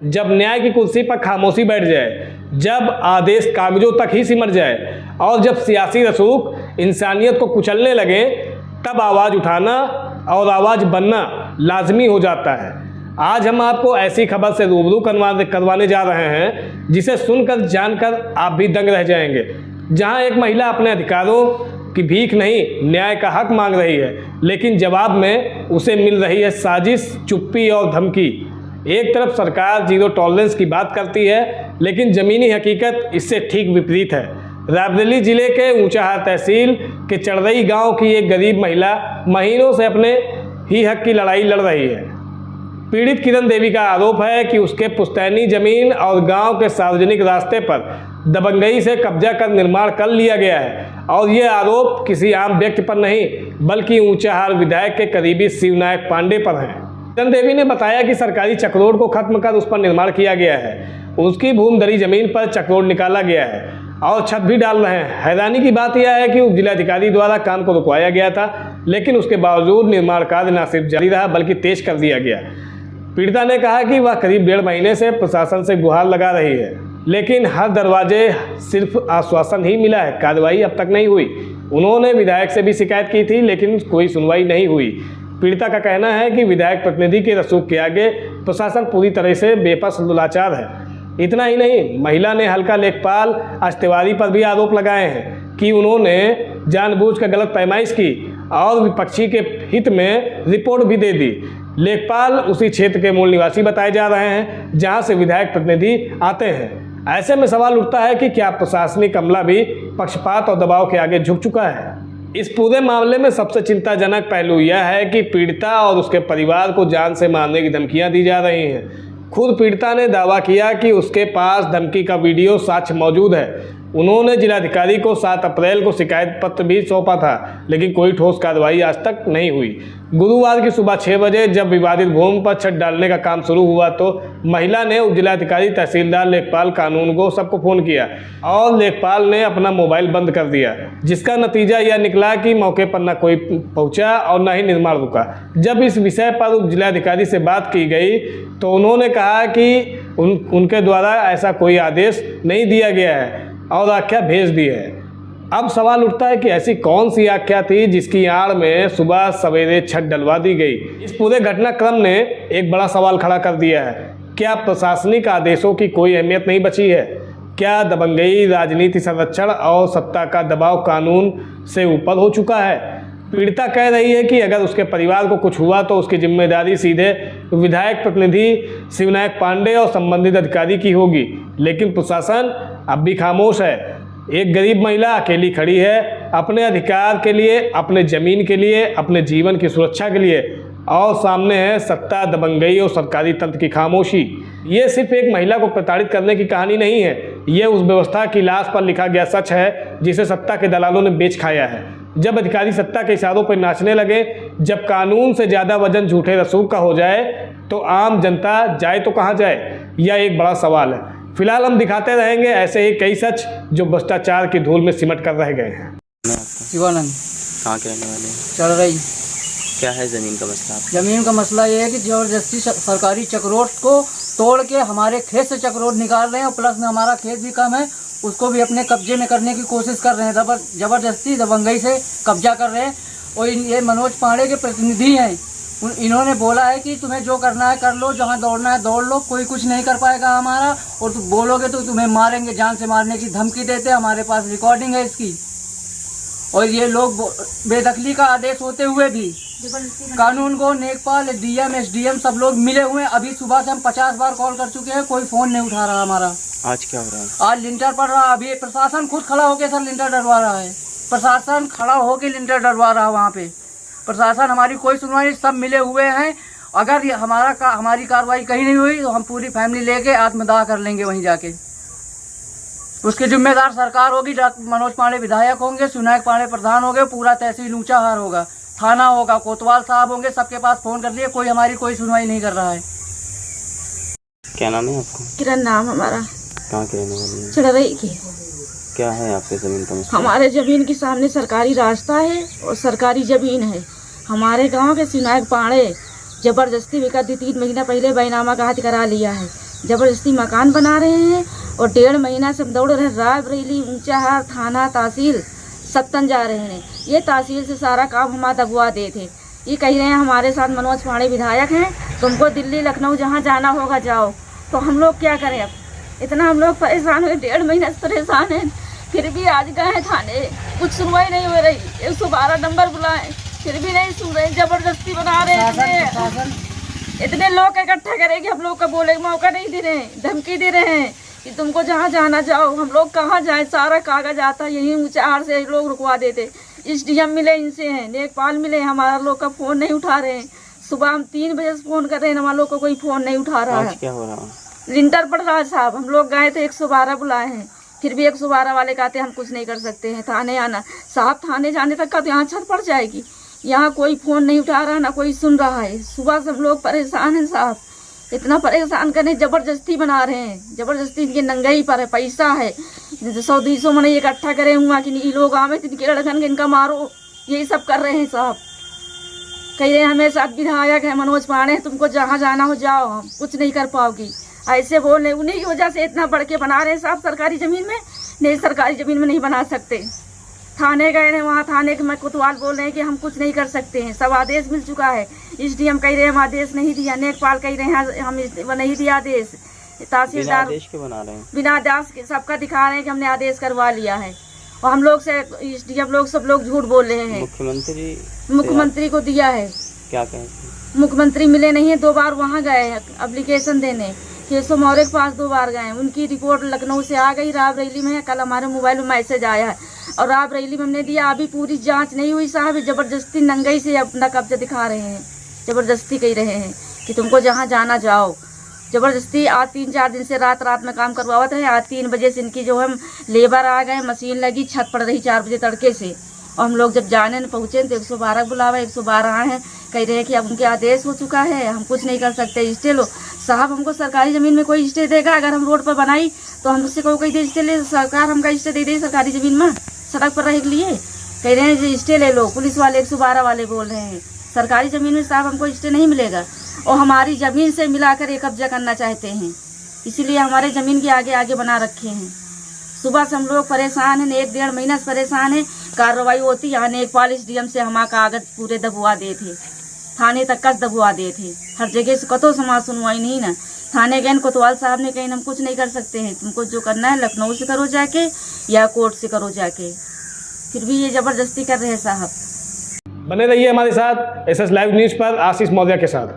जब न्याय की कुर्सी पर खामोशी बैठ जाए, जब आदेश कागजों तक ही सिमट जाए और जब सियासी रसूख इंसानियत को कुचलने लगे, तब आवाज़ उठाना और आवाज़ बनना लाजमी हो जाता है। आज हम आपको ऐसी खबर से रूबरू करवाने जा रहे हैं जिसे सुनकर जानकर आप भी दंग रह जाएंगे। जहां एक महिला अपने अधिकारों की भीख नहीं, न्याय का हक मांग रही है, लेकिन जवाब में उसे मिल रही है साजिश, चुप्पी और धमकी। एक तरफ सरकार जीरो टॉलरेंस की बात करती है, लेकिन ज़मीनी हकीकत इससे ठीक विपरीत है। रायबरेली जिले के ऊंचाहार तहसील के चढ़रई गांव की एक गरीब महिला महीनों से अपने ही हक की लड़ाई लड़ रही है। पीड़ित किरण देवी का आरोप है कि उसके पुश्तैनी जमीन और गांव के सार्वजनिक रास्ते पर दबंगई से कब्जा कर निर्माण कर लिया गया है, और ये आरोप किसी आम व्यक्ति पर नहीं बल्कि ऊंचाहार विधायक के करीबी शिवनायक पांडे पर हैं। किरण देवी ने बताया कि सरकारी चक्रोड को खत्म कर उस पर निर्माण किया गया है। उसकी भूमधरी जमीन पर चक्रोड निकाला गया है और छत भी डाल रहे हैं। हैरानी की बात यह है कि उप जिलाधिकारी द्वारा काम को रुकवाया गया था, लेकिन उसके बावजूद निर्माण कार्य न सिर्फ जारी रहा बल्कि तेज कर दिया गया। पीड़िता ने कहा कि वह करीब 1.5 महीने से प्रशासन से गुहार लगा रही है, लेकिन हर दरवाजे सिर्फ आश्वासन ही मिला है, कार्रवाई अब तक नहीं हुई। उन्होंने विधायक से भी शिकायत की थी, लेकिन कोई सुनवाई नहीं हुई। पीड़िता का कहना है कि विधायक प्रतिनिधि के रसूख के आगे प्रशासन पूरी तरह से बेबस लाचार है। इतना ही नहीं, महिला ने हल्का लेखपाल तिवारी पर भी आरोप लगाए हैं कि उन्होंने जानबूझकर गलत पैमाइश की और विपक्षी के हित में रिपोर्ट भी दे दी। लेखपाल उसी क्षेत्र के मूल निवासी बताए जा रहे हैं जहां से विधायक प्रतिनिधि आते हैं। ऐसे में सवाल उठता है कि क्या प्रशासनिक अमला भी पक्षपात और दबाव के आगे झुक चुका है। इस पूरे मामले में सबसे चिंताजनक पहलू यह है कि पीड़िता और उसके परिवार को जान से मारने की धमकियां दी जा रही हैं। खुद पीड़िता ने दावा किया कि उसके पास धमकी का वीडियो साक्ष्य मौजूद है। उन्होंने जिलाधिकारी को 7 अप्रैल को शिकायत पत्र भी सौंपा था, लेकिन कोई ठोस कार्रवाई आज तक नहीं हुई। गुरुवार की सुबह 6 बजे जब विवादित भूमि पर छत डालने का काम शुरू हुआ तो महिला ने उप जिलाधिकारी, तहसीलदार, लेखपाल, कानून को सबको फ़ोन किया और लेखपाल ने अपना मोबाइल बंद कर दिया, जिसका नतीजा यह निकला कि मौके पर न कोई पहुंचा और न ही निर्माण रुका। जब इस विषय पर उप जिलाधिकारी से बात की गई तो उन्होंने कहा कि उनके द्वारा ऐसा कोई आदेश नहीं दिया गया है और आख्या भेज दी है। अब सवाल उठता है कि ऐसी कौन सी आख्या थी जिसकी आड़ में सुबह सवेरे छत डलवा दी गई। इस पूरे घटनाक्रम ने एक बड़ा सवाल खड़ा कर दिया है। क्या प्रशासनिक आदेशों की कोई अहमियत नहीं बची है? क्या दबंगई, राजनीति, संरक्षण और सत्ता का दबाव कानून से ऊपर हो चुका है? पीड़िता कह रही है कि अगर उसके परिवार को कुछ हुआ तो उसकी जिम्मेदारी सीधे विधायक प्रतिनिधि शिवनायक पांडे और संबंधित अधिकारी की होगी, लेकिन प्रशासन अब भी खामोश है। एक गरीब महिला अकेली खड़ी है अपने अधिकार के लिए, अपने ज़मीन के लिए, अपने जीवन की सुरक्षा के लिए, और सामने है सत्ता, दबंगई और सरकारी तंत्र की खामोशी। ये सिर्फ एक महिला को प्रताड़ित करने की कहानी नहीं है, ये उस व्यवस्था की लाश पर लिखा गया सच है जिसे सत्ता के दलालों ने बेच खाया है। जब अधिकारी सत्ता के इशारों पर नाचने लगे, जब कानून से ज़्यादा वजन झूठे रसूख का हो जाए, तो आम जनता जाए तो कहाँ जाए? यह एक बड़ा सवाल है। फिलहाल हम दिखाते रहेंगे ऐसे ही कई सच जो भ्रष्टाचार की धूल में सिमट कर रह गए हैं। शिवानंद कहाँ के रहने वाले? चल रही। क्या है ज़मीन का मसला? ज़मीन का मसला ये है कि ज़बरदस्ती सरकारी चक्रोड को तोड़ के हमारे खेत से चक्रोड निकाल रहे हैं, और प्लस में हमारा खेत भी कम है, उसको भी अपने कब्जे में करने की कोशिश कर रहे हैं। ज़बरदस्ती दबंगई से कब्जा कर रहे हैं। और ये मनोज पांडे के प्रतिनिधि हैं, इन्होंने बोला है कि तुम्हें जो करना है कर लो, जहाँ दौड़ना है दौड़ लो, कोई कुछ नहीं कर पाएगा हमारा, और तुम बोलोगे तो तुम्हें मारेंगे, जान से मारने की धमकी देते। हमारे पास रिकॉर्डिंग है इसकी। और ये लोग बेदखली का आदेश होते हुए भी कानून को, लेखपाल, डीएम, एसडीएम सब लोग मिले हुए हैं। अभी सुबह से हम 50 बार कॉल कर चुके हैं, कोई फ़ोन नहीं उठा रहा हमारा। आज क्या हो रहा है? आज लिंटर पड़ रहा है। अभी प्रशासन खुद खड़ा होकर सर लिंटर डरवा रहा है। प्रशासन खड़ा होकर लिंटर डरवा रहा है वहाँ पे। प्रशासन हमारी कोई सुनवाई नहीं, सब मिले हुए हैं। अगर हमारी कार्रवाई कहीं नहीं हुई तो हम पूरी फैमिली लेके आत्मदाह कर लेंगे वहीं जाके। उसकी जिम्मेदार सरकार होगी, मनोज पांडे विधायक होंगे, शिवनायक पांडे प्रधान होंगे, पूरा तहसील ऊंचाहार होगा, थाना होगा, कोतवाल साहब होंगे, सबके पास फ़ोन कर लिए, कोई हमारी कोई सुनवाई नहीं कर रहा है। क्या नाम है आपका? किरण नाम हमारा। कहाँ के रहने वाली हैं? चढ़रई की। क्या है आपके ज़मीन का मसला? हमारे ज़मीन के सामने सरकारी रास्ता है और सरकारी ज़मीन है। हमारे गांव के शिवनायक पांडे ज़बरदस्ती विकत 3 महीना पहले बैनामा का हद करा लिया है। ज़बरदस्ती मकान बना रहे हैं और 1.5 महीना से हम दौड़ रहे हैं। रायबरेली, ऊंचाहार, थाना, तहसील सब तन जा रहे हैं। ये तहसील से सारा काम हमारा दबवा दे थे। ये कह रहे हैं हमारे साथ मनोज पांडे विधायक हैं, तुमको दिल्ली, लखनऊ जहाँ जाना होगा जाओ। तो हम लोग क्या करें अब? इतना हम लोग परेशान हुए, 1.5 महीने से परेशान हैं। फिर भी आज गए हैं थाने, कुछ सुनवाई नहीं हो रही। 112 नंबर बुलाए, फिर भी नहीं सुन रहे। जबरदस्ती बना रहे हैं, इतने लोग इकट्ठा करेंगे, हम लोग का बोले मौका नहीं दे रहे हैं, धमकी दे रहे हैं कि तुमको जहाँ जाना जाओ। हम लोग कहाँ जाएं? सारा कागज आता यही ऊंचाहार से लोग रुकवा देते। SDM मिले इनसे हैं, लेखपाल मिले, हमारा लोग का फ़ोन नहीं उठा रहे हैं। सुबह हम 3 बजे से फ़ोन कर रहे हैं, हमारे लोग को कोई फ़ोन नहीं उठा रहा है। आज क्या हो रहा है? लिंटर पड़ रहा है साहब। हम लोग गए थे, 112 बुलाए हैं, फिर भी 112 वाले कहते हैं हम कुछ नहीं कर सकते हैं, थाने आना। साहब थाने जाने तक का तो यहाँ छत पड़ जाएगी। यहाँ कोई फ़ोन नहीं उठा रहा, ना कोई सुन रहा है। सुबह से हम लोग परेशान हैं साहब, इतना परेशान करें, ज़बरदस्ती बना रहे हैं। ज़बरदस्ती इनके नंगाई पर है, पैसा है, 100-200 मने इकट्ठा करे हुआ कि ये लोग आवे तो इनके लड़कन के इनका मारो, यही सब कर रहे हैं साहब। कह रहे हैं हमें साथ विधायक है मनोज पांडे, तुमको जहाँ जाना हो जाओ, हम कुछ नहीं कर पाओगी, ऐसे बोल रहे। उन्हीं की वजह से इतना बढ़ के बना रहे हैं साहब सरकारी ज़मीन में। नहीं, सरकारी ज़मीन में नहीं बना सकते। थाने गए हैं, वहाँ थाने के में कोतवाल बोल रहे हैं कि हम कुछ नहीं कर सकते हैं, सब आदेश मिल चुका है। SDM कह रहे हैं हम आदेश नहीं दिया, लेखपाल कह रहे हैं हम नहीं दिया आदेश, तहसीलदार आदेश क्यों बना रहे हैं? बिना आदेश के सबका दिखा रहे हैं कि हमने आदेश करवा लिया है। और हम लोग से SDM लोग सब लोग झूठ बोल रहे हैं। मुख्यमंत्री को दिया है, क्या कहें? मुख्यमंत्री मिले नहीं है। 2 बार वहाँ गए हैं एप्लीकेशन देने, केशव मौर्य के पास 2 बार गए हैं। उनकी रिपोर्ट लखनऊ से आ गई, रायबरेली में है। कल हमारे मोबाइल में मैसेज आया है और रायबरेली में हमने दिया। अभी पूरी जांच नहीं हुई साहब, जबरदस्ती नंगाई से अपना कब्जा दिखा रहे हैं। जबरदस्ती कह रहे हैं कि तुमको जहाँ जाना जाओ। जबरदस्ती आज 3-4 दिन से रात में काम करवावत है। आज 3 बजे से इनकी जो हम लेबर आ गए, मशीन लगी, छत पड़ रही 4 बजे तड़के से। और हम लोग जब जाने न पहुँचे तो 112 बुलावा, 112 आए हैं, कह रहे हैं कि अब उनके आदेश हो चुका है, हम कुछ नहीं कर सकते। स्टे लो साहब, हमको सरकारी ज़मीन में कोई स्टे देगा? अगर हम रोड पर बनाई तो हम उससे कोई दे स्टे ले, सरकार हमका स्टे दे दे सरकारी ज़मीन में सड़क पर रह के लिए। कह रहे हैं स्टे ले लो, पुलिस वाले 112 वाले बोल रहे हैं सरकारी ज़मीन में साहब हमको स्टे नहीं मिलेगा। और हमारी ज़मीन से मिलाकर ये कब्जा करना चाहते हैं, इसीलिए हमारे ज़मीन के आगे आगे बना रखे हैं। सुबह से हम लोग परेशान हैं, 1-1.5 महीना से परेशान हैं। कार्रवाई होती यहाँ लेखपाल SDM से हमारा कागज पूरे दबवा दे थे, थाने तक का दबवा दे थे। हर जगह से कतो समाज सुनवाई नहीं ना। थाने गए, कोतवाल साहब ने कहीं हम कुछ नहीं कर सकते हैं, तुमको जो करना है लखनऊ से करो जाके या कोर्ट से करो जाके। फिर भी ये ज़बरदस्ती कर रहे हैं साहब। बने रहिए हमारे साथ SS लाइव न्यूज़ पर आशीष मौर्य के साथ।